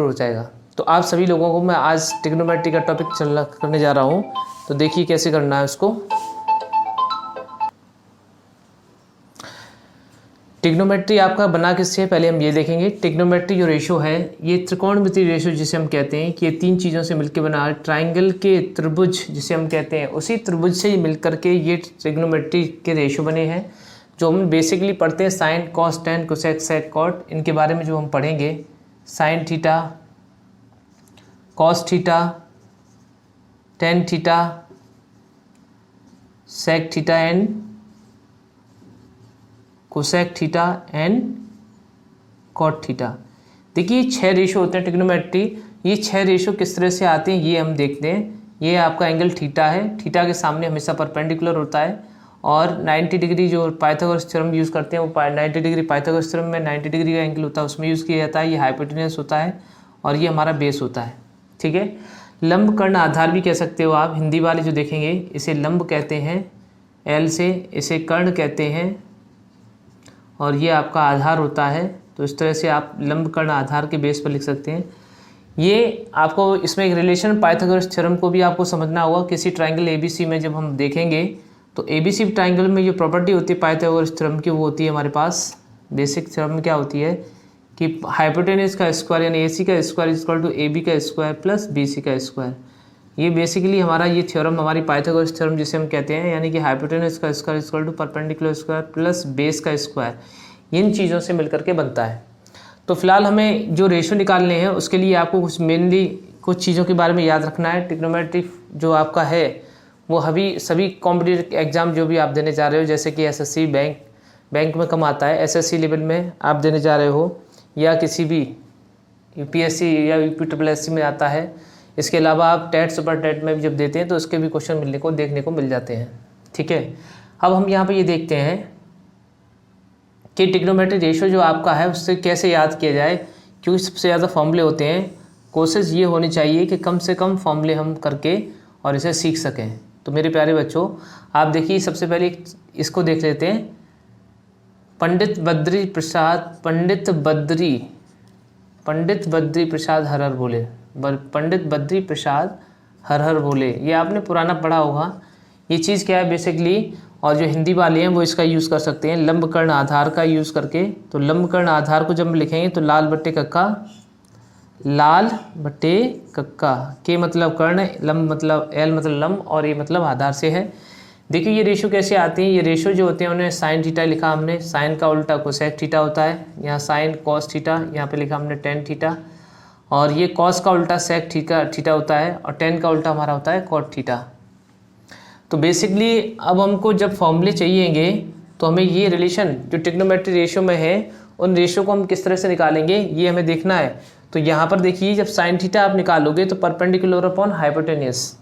हो जाएगा। तो आप सभी लोगों को मैं आज ट्रिग्नोमेट्री का टॉपिक करने जा रहा हूँ। तो देखिए कैसे करना है उसको। ट्रिग्नोमेट्री आपका बना किससे है, पहले हम ये देखेंगे। ट्रिग्नोमेट्री जो रेशो है, ये त्रिकोणमितीय रेशो जिसे हम कहते हैं कि ये तीन चीज़ों से मिलकर बना है। ट्राइंगल के त्रिभुज जिसे हम कहते हैं, उसी त्रिभुज से मिलकर के ये ट्रिग्नोमेट्री के रेशो बने हैं, जो हम बेसिकली पढ़ते हैं sine, cos, tan, cosec, sec, cot. इनके बारे में जो हम पढ़ेंगे, sine theta, cos theta, tan theta, sec theta and cosec theta and cot theta. देखिए 6 रेशो होते हैं ट्रिग्नोमेट्री। ये 6 रेशो किस तरह से आते हैं ये हम देखते हैं। ये आपका एंगल थीटा है, थीटा के सामने हमेशा परपेंडिकुलर होता है और 90 डिग्री जो पाइथागोरस थ्योरम यूज़ करते हैं वो 90 डिग्री पाइथागोरस थ्योरम में 90 डिग्री का एंगल होता है, उसमें यूज़ किया जाता है। ये हाइपोटेनस होता है और ये हमारा बेस होता है। ठीक है, लंब कर्ण आधार भी कह सकते हो आप। हिंदी वाले जो देखेंगे इसे लंब कहते हैं एल से, इसे कर्ण कहते हैं और ये आपका आधार होता है। तो इस तरह से आप लंब कर्ण आधार के बेस पर लिख सकते हैं। ये आपको इसमें एक रिलेशन पाइथागोरस थ्योरम को भी आपको समझना होगा। किसी ट्राइंगल एबीसी में जब हम देखेंगे तो एबीसी ट्राइंगल में जो प्रॉपर्टी होती है पाइथागोरस थ्योरम की, वो होती है हमारे पास बेसिक थ्योरम में क्या होती है कि हाइपोटेनस का स्क्वायर यानी ए सी का square equal to A B का स्क्वायर प्लस बी सी का स्क्वायर। ये बेसिकली हमारा ये थ्योरम हमारी पाइथागोरस थ्योरम जिसे हम कहते हैं, यानी कि हाइपोटेनस का square equal to perpendicular square plus base का स्क्वायर, इन चीज़ों से मिलकर के बनता है। तो फिलहाल हमें जो रेशो निकालने हैं उसके लिए आपको कुछ चीज़ों के बारे में याद रखना है। ट्रिग्नोमेट्री जो आपका है वो सभी कॉम्पिटिटिव एग्जाम जो भी आप देने जा रहे हो, जैसे कि एसएससी बैंक में कम आता है, एसएससी लेवल में आप देने जा रहे हो, या किसी भी यूपीएससी या यूपीएससी में आता है। इसके अलावा आप टेट, सुपर टेट में भी जब देते हैं तो उसके भी क्वेश्चन देखने को मिल जाते हैं। ठीक है, अब हम यहाँ पे ये देखते हैं कि ट्रिग्नोमेट्री रेशो जो आपका है उससे कैसे याद किया जाए, क्योंकि सबसे ज़्यादा फॉर्मूले होते हैं। कोशिश ये होनी चाहिए कि कम से कम फॉर्मूले हम करके और इसे सीख सकें। तो मेरे प्यारे बच्चों, आप देखिए सबसे पहले इसको देख लेते हैं। पंडित बद्री प्रसाद हर हर बोले, पंडित बद्री प्रसाद हर हर बोले, ये आपने पुराना पढ़ा होगा। ये चीज़ क्या है बेसिकली, और जो हिंदी वाले हैं वो इसका यूज़ कर सकते हैं लंब कर्ण आधार का यूज़ करके। तो लंब कर्ण आधार को जब हम लिखेंगे तो लाल बट्टे कक्का, के मतलब कर्ण, लंब मतलब एल मतलब लंब और ये मतलब आधार से है। देखिए ये रेशो कैसे आते हैं। ये रेशो जो होते हैं उन्हें साइन थीटा लिखा हमने, साइन का उल्टा कोसेक थीटा होता है। यहाँ साइन कॉस थीटा, यहाँ पे लिखा हमने टेन थीटा, और ये कॉस का उल्टा सेक थीटा होता है और टेन का उल्टा हमारा होता है कॉट थीटा। तो बेसिकली अब हमको जब फॉर्मूले चाहिएंगे तो हमें ये रिलेशन जो ट्रिग्नोमेट्री रेशो में है उन रेशो को हम किस तरह से निकालेंगे ये हमें देखना है। तो यहाँ पर देखिए जब साइन थीटा आप निकालोगे तो परपेंडिकुलर अपॉन हाइपोटेनियस,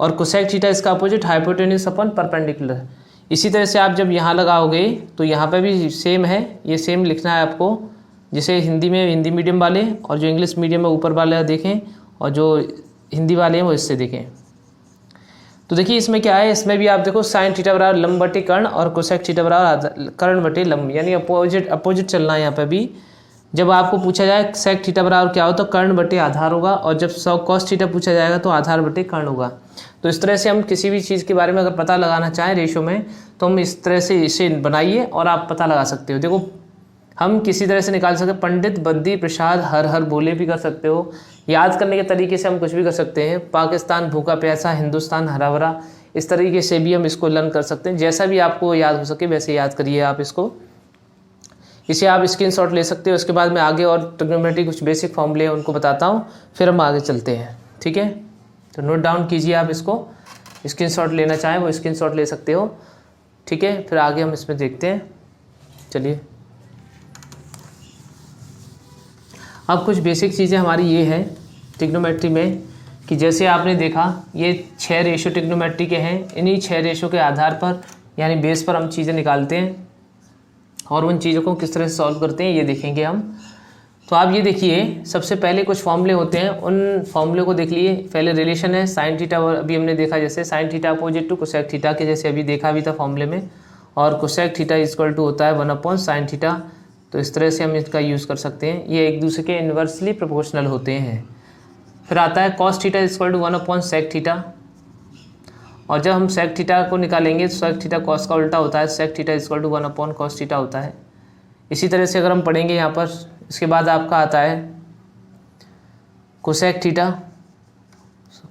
और कोसेक थीटा इसका अपोजिट हाइपोटेनियस अपॉन परपेंडिकुलर। इसी तरह से आप जब यहाँ लगाओगे तो यहाँ पर भी सेम है, ये सेम लिखना है आपको, जिसे हिंदी मीडियम वाले और जो इंग्लिश मीडियम में ऊपर वाले देखें और जो हिंदी वाले हैं वो इससे देखें। तो देखिए इसमें क्या है, इसमें भी आप देखो साइन थीटा बराबर लंब बटे कर्ण और कोसेक थीटा बराबर कर्ण बटे लंब, यानी अपोजिट चलना है यहाँ पे भी। जब आपको पूछा जाए सेक थीटा बराबर क्या हो तो कर्ण बटे आधार होगा, और जब कॉस थीटा पूछा जाएगा तो आधार बटे कर्ण होगा। तो इस तरह से हम किसी भी चीज़ के बारे में अगर पता लगाना चाहें रेशो में तो हम इस तरह से इसे बनाइए और आप पता लगा सकते हो। देखो हम किसी तरह से निकाल सकते, पंडित बद्री प्रसाद हर हर बोले भी कर सकते हो। याद करने के तरीके से हम कुछ भी कर सकते हैं, पाकिस्तान भूखा प्यासा, हिंदुस्तान हरा भरा, इस तरीके से भी हम इसको लर्न कर सकते हैं। जैसा भी आपको याद हो सके वैसे याद करिए आप इसको। इसे आप स्क्रीनशॉट ले सकते हो। उसके बाद मैं आगे और ट्रिग्नोमेट्री कुछ बेसिक फॉर्मूले हैं उनको बताता हूँ, फिर हम आगे चलते हैं। ठीक है, तो नोट डाउन कीजिए आप इसको, स्क्रीनशॉट लेना चाहें वो स्क्रीनशॉट ले सकते हो। ठीक है, फिर आगे हम इसमें देखते हैं। चलिए, अब कुछ बेसिक चीज़ें हमारी ये है ट्रिग्नोमेट्री में कि जैसे आपने देखा ये 6 रेशो ट्रिग्नोमेट्री के हैं। इन्हीं 6 रेशो के आधार पर यानी बेस पर हम चीज़ें निकालते हैं और उन चीज़ों को किस तरह से सॉल्व करते हैं ये देखेंगे हम। तो आप ये देखिए सबसे पहले कुछ फॉर्मूले होते हैं, उन फॉर्मूले को देख लिए। पहले रिलेशन है साइन थीटा, अभी हमने देखा जैसे sine theta opposite to cosec theta के, जैसे अभी देखा भी था फॉर्मूले में, और कोसेक थीटा इक्वल टू होता है 1 अपॉन साइन थीटा। तो इस तरह से हम इसका यूज़ कर सकते हैं। ये एक दूसरे के इन्वर्सली प्रोपोर्शनल होते हैं। फिर आता है cos theta equal to 1/sec theta, और जब हम sec थीटा को निकालेंगे तो sec थीटा कॉस का उल्टा होता है, sec theta equal to 1/cos theta होता है। इसी तरह से अगर हम पढ़ेंगे यहाँ पर, इसके बाद आपका आता है कोसेक थीटा,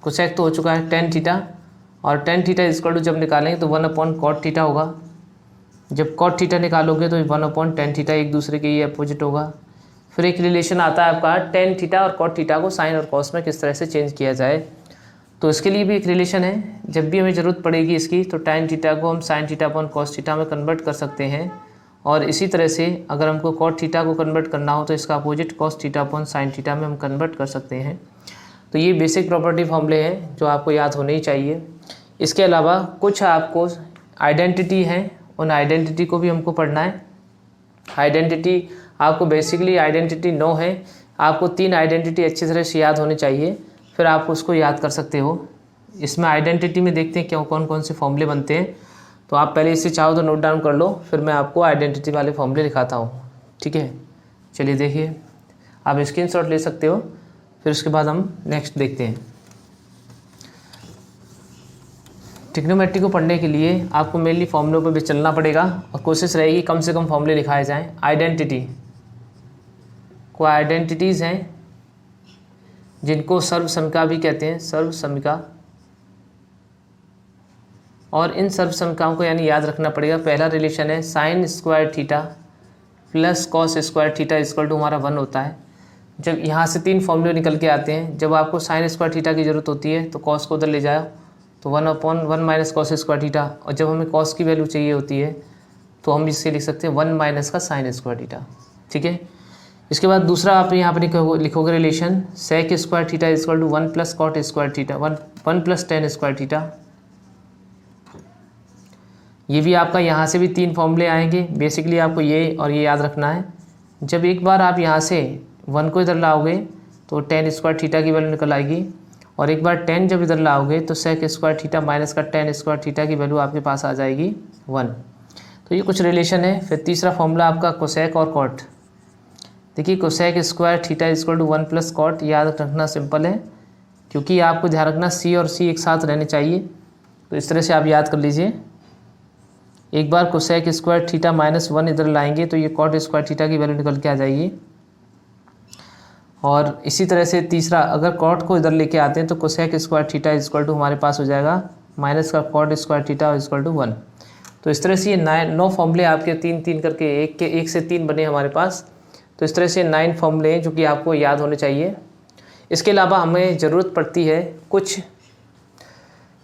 कोसेक तो हो चुका है, tan थीटा, और tan थीटा इक्वल टू जब निकालेंगे तो 1/cot थीटा होगा। जब cot थीटा निकालोगे तो 1/tan थीटा, एक दूसरे के ये अपोजिट होगा। फिर एक रिलेशन आता है आपका tan थीटा और cot थीटा को साइन और कॉस में किस तरह से चेंज किया जाए, तो इसके लिए भी एक रिलेशन है। जब भी हमें ज़रूरत पड़ेगी इसकी तो tan थीटा को हम sin theta upon cos theta में कन्वर्ट कर सकते हैं, और इसी तरह से अगर हमको cot थीटा को कन्वर्ट करना हो तो इसका opposite cos theta upon sin theta में हम कन्वर्ट कर सकते हैं। तो ये बेसिक प्रॉपर्टी फॉर्मूले हैं जो आपको याद होने ही चाहिए। इसके अलावा कुछ आपको आइडेंटिटी हैं, उन आइडेंटिटी को भी हमको पढ़ना है। आइडेंटिटी आपको बेसिकली आइडेंटिटी 9 है, आपको 3 आइडेंटिटी अच्छी तरह से याद होनी चाहिए, फिर आप उसको याद कर सकते हो। इसमें आइडेंटिटी में देखते हैं क्यों कौन कौन से फॉर्मूले बनते हैं, तो आप पहले इसे चाहो तो नोट डाउन कर लो, फिर मैं आपको आइडेंटिटी वाले फॉर्मूले दिखाता हूँ। ठीक है, चलिए देखिए, आप स्क्रीनशॉट ले सकते हो, फिर उसके बाद हम नेक्स्ट देखते हैं। ट्रिग्नोमेट्री को पढ़ने के लिए आपको मेनली फॉर्मूलों पर भी चलना पड़ेगा, और कोशिश रहेगी कम से कम फॉर्मूले लिखाए जाएं। आइडेंटिटी को आइडेंटिटीज़ हैं जिनको सर्वसमीका भी कहते हैं, सर्वसमीका, और इन सर्वसमीकाओं को यानी याद रखना पड़ेगा। पहला रिलेशन है sine square theta plus cos square theta equal to हमारा 1 होता है। जब यहाँ से 3 फॉर्मूले निकल के आते हैं, जब आपको साइन स्क्वायर थीटा की ज़रूरत होती है तो कॉस को उधर ले जाओ तो 1/1 - cos स्क्वायर थीटा, और जब हमें कॉस की वैल्यू चाहिए होती है तो हम इससे लिख सकते हैं 1 - का साइन स्क्वायर थीटा। ठीक है, इसके बाद दूसरा आप यहाँ पर लिखोगे relation sec square theta equal to 1 + cot square theta, 1 + tan square theta. ये भी आपका यहाँ से भी 3 फॉर्मूले आएंगे। बेसिकली आपको ये और ये याद रखना है। जब एक बार आप यहाँ से 1 को इधर लाओगे तो tan स्क्वायर थीटा की वैल्यू निकल आएगी, और एक बार tan जब इधर लाओगे तो सेक स्क्वायर थीटा माइनस का tan स्क्वायर थीटा की वैल्यू आपके पास आ जाएगी 1। तो ये कुछ रिलेशन है। फिर तीसरा फॉर्मूला आपका कोसेक और कॉट। देखिए cosec square theta equal to 1 + cot, याद रखना सिंपल है, क्योंकि आपको ध्यान रखना सी और सी एक साथ रहने चाहिए, तो इस तरह से आप याद कर लीजिए। एक बार कोसेक स्क्वायर थीटा -1 इधर लाएंगे तो ये कॉट स्क्वायर थीटा की वैल्यू निकल के आ जाएगी, और इसी तरह से तीसरा अगर कॉट को इधर लेके आते हैं तो cosec square theta equal to हमारे पास हो जाएगा माइनस का cot square theta equal to 1। तो इस तरह से ये 9 फॉर्मूले आपके 3 करके एक से 3 बने हमारे पास। तो इस तरह से 9 फॉर्मूले हैं जो कि आपको याद होने चाहिए। इसके अलावा हमें ज़रूरत पड़ती है कुछ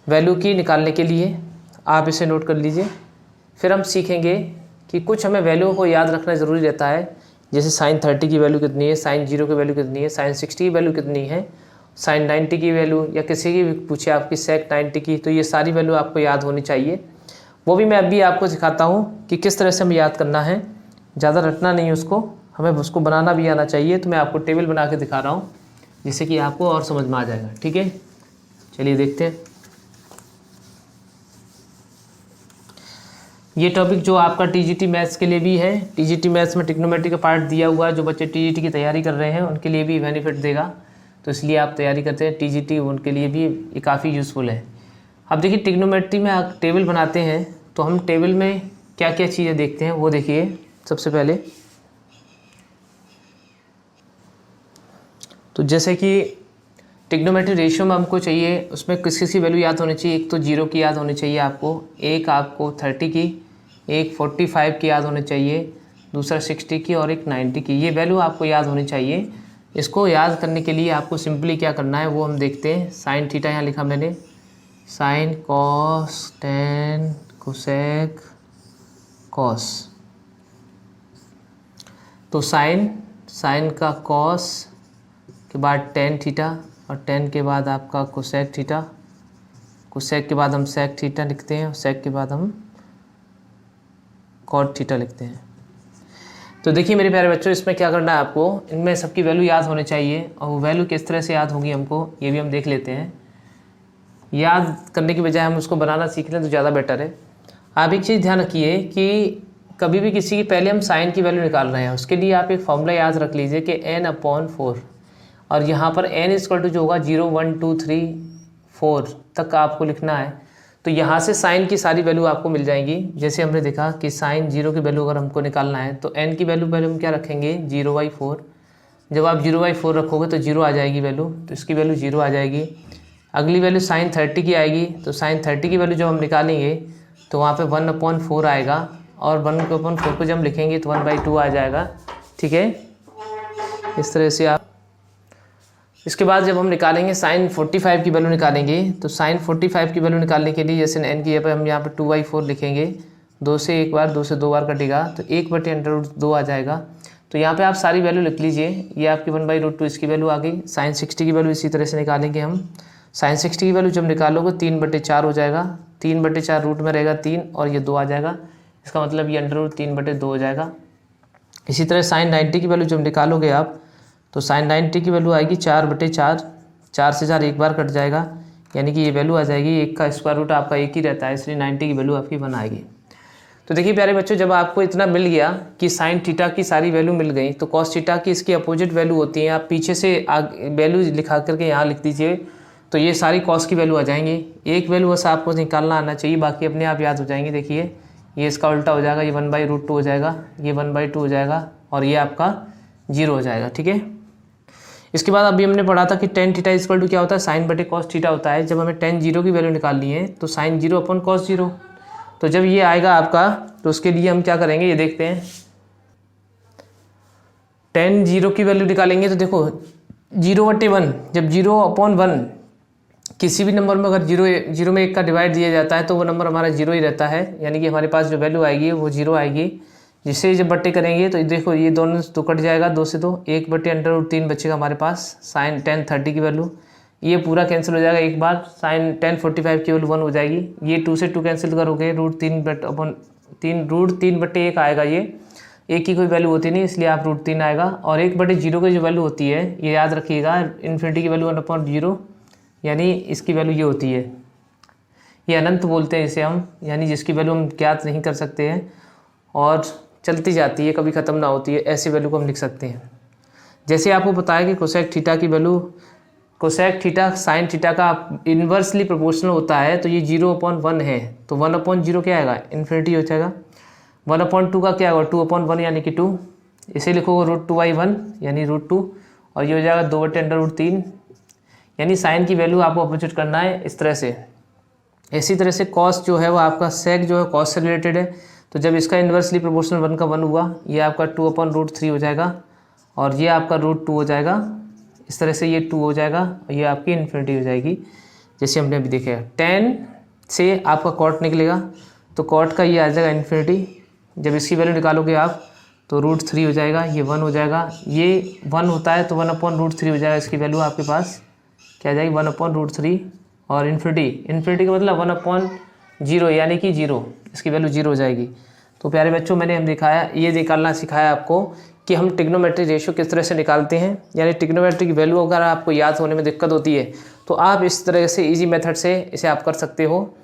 वैल्यू की निकालने के लिए, आप इसे नोट कर लीजिए। फिर हम सीखेंगे कि कुछ हमें वैल्यू को याद रखना ज़रूरी रहता है, जैसे sin 30 की वैल्यू कितनी है, sin 0 की वैल्यू कितनी है, sin 60 की वैल्यू कितनी है, sin 90 की वैल्यू, या किसी की भी पूछे आपकी sec 90 की, तो ये सारी वैल्यू आपको याद होनी चाहिए। वो भी मैं अभी आपको सिखाता हूँ कि किस तरह से हमें याद करना है। ज़्यादा रटना नहीं उसको, हमें उसको बनाना भी आना चाहिए। तो मैं आपको टेबल बना के दिखा रहा हूँ जिससे कि आपको और समझ में आ जाएगा। ठीक है, चलिए देखते हैं। ये टॉपिक जो आपका टीजीटी मैथ्स के लिए भी है, टीजीटी मैथ्स में ट्रिग्नोमेट्री का पार्ट दिया हुआ है, जो बच्चे टीजीटी की तैयारी कर रहे हैं उनके लिए भी बेनिफिट देगा, तो इसलिए आप तैयारी करते हैं टीजीटी, उनके लिए भी ये काफ़ी यूज़फुल है। अब देखिए ट्रिग्नोमेट्री में आप टेबल बनाते हैं तो हम टेबल में क्या क्या चीज़ें देखते हैं वो देखिए। सबसे पहले तो जैसे कि ट्रिग्नोमेट्री रेशियो में हमको चाहिए, उसमें किस किस की वैल्यू याद होनी चाहिए। एक तो 0 की याद होनी चाहिए आपको, एक आपको 30 की, एक 45 की याद होनी चाहिए, दूसरा 60 की और एक 90 की। ये वैल्यू आपको याद होनी चाहिए। इसको याद करने के लिए आपको सिंपली क्या करना है वो हम देखते हैं। साइन थीटा यहाँ लिखा मैंने, sign cos tan cosec cos. तो साइन का कॉस के बाद टेन थीटा, और टेन के बाद आपका कोसेक थीटा, कोसेक के बाद हम सेक थीटा लिखते हैं, और सेक के बाद हम कॉट थीटा लिखते हैं। तो देखिए मेरे प्यारे बच्चों, इसमें क्या करना है आपको, इनमें सबकी वैल्यू याद होनी चाहिए, और वो वैल्यू किस तरह से याद होगी हमको ये भी हम देख लेते हैं। याद करने की बजाय हम उसको बनाना सीख लें तो ज़्यादा बेटर है। आप एक चीज़ ध्यान रखिए कि कभी भी किसी की पहले हम साइन की वैल्यू निकाल रहे हैं, उसके लिए आप एक फॉर्मूला याद रख लीजिए कि n/4, और यहाँ पर n इक्वल टू जो होगा 0 1 2 3 4 तक आपको लिखना है। तो यहाँ से साइन की सारी वैल्यू आपको मिल जाएंगी। जैसे हमने देखा कि साइन 0 की वैल्यू अगर हमको निकालना है तो n की वैल्यू पहले हम क्या रखेंगे 0/4। जब आप 0/4 रखोगे तो 0 आ जाएगी वैल्यू, तो इसकी वैल्यू 0 आ जाएगी। अगली वैल्यू साइन 30 की आएगी, तो साइन 30 की वैल्यू जब हम निकालेंगे तो वहाँ पे 1/4 आएगा, और 1/4 को जब हम लिखेंगे तो 1/2 आ जाएगा। ठीक है, इस तरह से आप इसके बाद जब हम निकालेंगे साइन 45 की वैल्यू निकालेंगे, तो साइन 45 की वैल्यू निकालने के लिए जैसे n की जगह हम यहाँ पर 2/4 लिखेंगे, 2 से 1 बार 2 से 2 बार कटेगा तो 1/√2 आ जाएगा। तो यहाँ पे आप सारी वैल्यू लिख लीजिए। ये आपकी 1/√2 इसकी वैल्यू आ गई। साइन 60 की वैल्यू इसी तरह से निकालेंगे हम। साइन 60 की वैल्यू जब निकालोगे 3/4 हो जाएगा, 3/4 रूट में रहेगा 3 और ये 2 आ जाएगा। इसका मतलब ये √3/2 हो जाएगा। इसी तरह साइन 90 की वैल्यू जब निकालोगे आप, तो साइन 90 की वैल्यू आएगी 4/4, 4 से 4 एक बार कट जाएगा, यानी कि ये वैल्यू आ जाएगी, 1 का स्क्वायर रूट आपका 1 ही रहता है, इसलिए 90 की वैल्यू आपकी 1 आएगी। तो देखिए प्यारे बच्चों, जब आपको इतना मिल गया कि साइन थीटा की सारी वैल्यू मिल गई, तो कॉस थीटा की इसकी अपोजिट वैल्यू होती है। आप पीछे से वैल्यू लिखा करके यहाँ लिख दीजिए, तो ये सारी कॉस की वैल्यू आ जाएंगी। एक वैल्यू बस आपको निकालना आना चाहिए, बाकी अपने आप याद हो जाएंगे। देखिए ये इसका उल्टा हो जाएगा, ये 1/√2 हो जाएगा, ये 1/2 हो जाएगा, और ये आपका 0 हो जाएगा। ठीक है, इसके बाद अभी हमने पढ़ा था कि tan थीटा इक्वल टू क्या होता है, साइन बटे कॉस थीटा होता है। जब हमें tan 0 की वैल्यू निकालनी है तो साइन 0/cos 0, तो जब ये आएगा आपका, तो उसके लिए हम क्या करेंगे ये देखते हैं। tan 0 की वैल्यू निकालेंगे तो देखो 0/1, जब 0/1 किसी भी नंबर में अगर 0 में 1 का डिवाइड दिया जाता है तो वो नंबर हमारा 0 ही रहता है, यानी कि हमारे पास जो वैल्यू आएगी वो 0 आएगी। जिससे जब बट्टे करेंगे तो देखो ये दोनों तो कट जाएगा, 2 से 2, 1/√3 बचेगा हमारे पास। साइन tan 30 की वैल्यू ये पूरा कैंसिल हो जाएगा एक बार, साइन tan 45 की वैल्यू 1 हो जाएगी। ये 2 से 2 कैंसिल करोगे, √3/1 आएगा। ये 1 की कोई वैल्यू होती नहीं, इसलिए आप √3 आएगा। और 1/0 की जो वैल्यू होती है ये याद रखिएगा, इन्फिनिटी की वैल्यू 1/0, यानी इसकी वैल्यू ये होती है, ये अनंत बोलते हैं इसे हम, यानी जिसकी वैल्यू हम ज्ञात नहीं कर सकते हैं और चलती जाती है, कभी ख़त्म ना होती है, ऐसी वैल्यू को हम लिख सकते हैं। जैसे आपको बताया कि कोसेक थीटा की value, cosec theta sine theta का इन्वर्सली प्रोपोर्शनल होता है, तो ये 0/1 है, तो 1/0 क्या आएगा, इन्फिनिटी हो जाएगा। 1/2 का क्या होगा, 2/1 यानी कि 2, इसे लिखोगे √2/1 यानी √2, और ये हो जाएगा 2/√3, यानी साइन की वैल्यू आपको अपोजिट करना है इस तरह से। इसी तरह से कॉस जो है वो आपका सेक जो है कॉस से रिलेटेड है, तो जब इसका इन्वर्सली प्रोपोर्शनल 1 का 1 हुआ, ये आपका 2/√3 हो जाएगा, और ये आपका √2 हो जाएगा। इस तरह से ये 2 हो जाएगा, और ये आपकी इन्फिनिटी हो जाएगी, जैसे हमने अभी देखा। tan से आपका कॉट निकलेगा, तो कॉट का ये आ जाएगा इन्फिनिटी। जब इसकी वैल्यू निकालोगे आप तो √3 हो जाएगा, ये 1 हो जाएगा, ये 1 होता है तो 1/√3 हो जाएगा। इसकी वैल्यू आपके पास क्या आ जाएगी, 1/√3, और इन्फिनिटी का मतलब 1/0 यानी कि 0, इसकी वैल्यू 0 हो जाएगी। तो प्यारे बच्चों, मैंने हम दिखाया, ये निकालना सिखाया आपको कि हम ट्रिग्नोमेट्री रेशियो किस तरह से निकालते हैं, यानी ट्रिग्नोमेट्री की वैल्यू अगर आपको याद होने में दिक्कत होती है तो आप इस तरह से इजी मेथड से इसे आप कर सकते हो।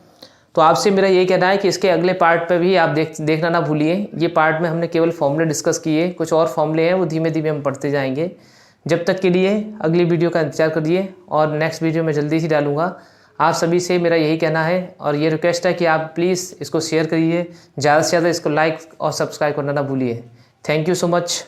तो आपसे मेरा ये कहना है कि इसके अगले पार्ट पे भी आप देखना ना भूलिए। ये पार्ट में हमने केवल फॉर्मूले डिस्कस किए, कुछ और फॉर्मूले हैं वो धीमे धीमे हम पढ़ते जाएंगे। जब तक के लिए अगली वीडियो का इंतजार करिए, और नेक्स्ट वीडियो में जल्दी ही डालूंगा। आप सभी से मेरा यही कहना है और ये रिक्वेस्ट है कि आप प्लीज़ इसको शेयर करिए, ज़्यादा से ज़्यादा इसको लाइक और सब्सक्राइब करना ना भूलिए। Thank you so much.